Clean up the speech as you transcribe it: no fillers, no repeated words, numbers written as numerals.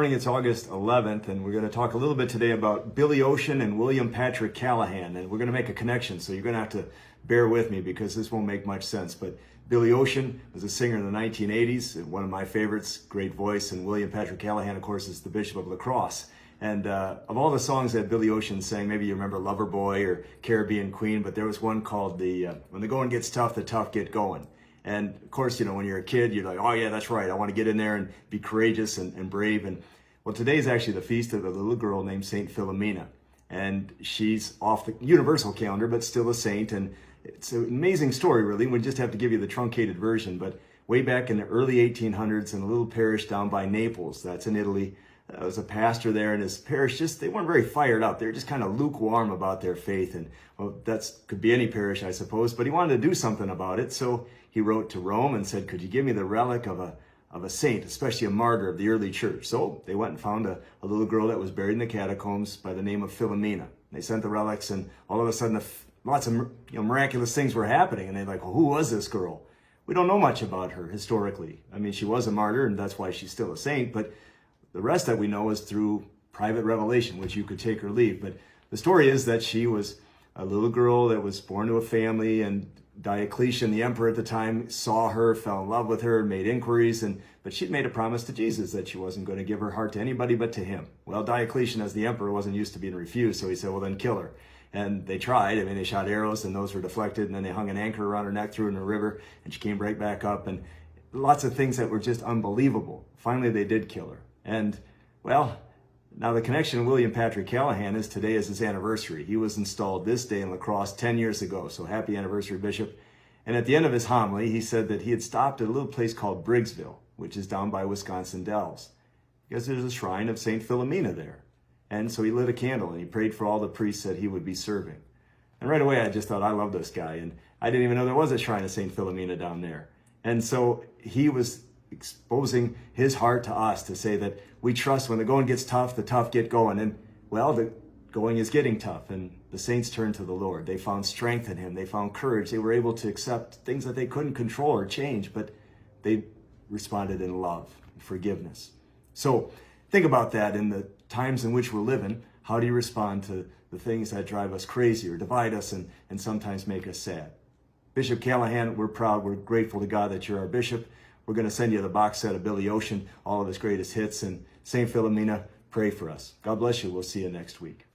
morning, it's August 11th, and we're going to talk a little bit today about Billy Ocean and William Patrick Callahan, and we're going to make a connection, so you're going to have to bear with me because this won't make much sense. But Billy Ocean was a singer in the 1980s, one of my favorites, great voice, and William Patrick Callahan, of course, is the Bishop of La Crosse. And of all the songs that Billy Ocean sang, maybe you remember Lover Boy or Caribbean Queen, but there was one called When the Going Gets Tough, the Tough Get Going. And of course, you know, when you're a kid, you're like, oh yeah, that's right. I want to get in there and be courageous and brave. And well, today is actually the feast of a little girl named Saint Philomena. And she's off the universal calendar, but still a saint. And it's an amazing story, really. We just have to give you the truncated version. But way back in the early 1800s in a little parish down by Naples, that's in Italy, there was a pastor there, and his parish they weren't very fired up. They were just kind of lukewarm about their faith. And well, could be any parish, I suppose, but he wanted to do something about it. So he wrote to Rome and said, could you give me the relic of a saint, especially a martyr of the early church? So they went and found a little girl that was buried in the catacombs by the name of Philomena. They sent the relics, and all of a sudden lots of miraculous things were happening. And they're like, well, who was this girl? We don't know much about her historically. I mean, she was a martyr, and that's why she's still a saint, but the rest that we know is through private revelation, which you could take or leave. But the story is that she was a little girl that was born to a family, and Diocletian, the emperor at the time, saw her, fell in love with her, made inquiries, but she'd made a promise to Jesus that she wasn't going to give her heart to anybody but to him. Well, Diocletian, as the emperor, wasn't used to being refused, so he said, well, then kill her. And they tried. I mean, they shot arrows, and those were deflected, and then they hung an anchor around her neck, threw her in a river, and she came right back up, and lots of things that were just unbelievable. Finally, they did kill her. And, well, now the connection of William Patrick Callahan is today is his anniversary. He was installed this day in La Crosse 10 years ago, so happy anniversary, Bishop. And at the end of his homily, he said that he had stopped at a little place called Briggsville, which is down by Wisconsin Dells, because there's a shrine of St. Philomena there. And so he lit a candle, and he prayed for all the priests that he would be serving. And right away, I just thought, I love this guy. And I didn't even know there was a shrine of St. Philomena down there. And so he was exposing his heart to us to say that we trust when the going gets tough, the tough get going. And well, the going is getting tough, and the saints turned to the Lord. They found strength in him. They found courage. They were able to accept things that they couldn't control or change, but they responded in love and forgiveness. So think about that in the times in which we're living. How do you respond to the things that drive us crazy or divide us and sometimes make us sad? Bishop Callahan, we're proud. We're grateful to God that you're our bishop. We're going to send you the box set of Billy Ocean, all of his greatest hits, and St. Philomena, pray for us. God bless you. We'll see you next week.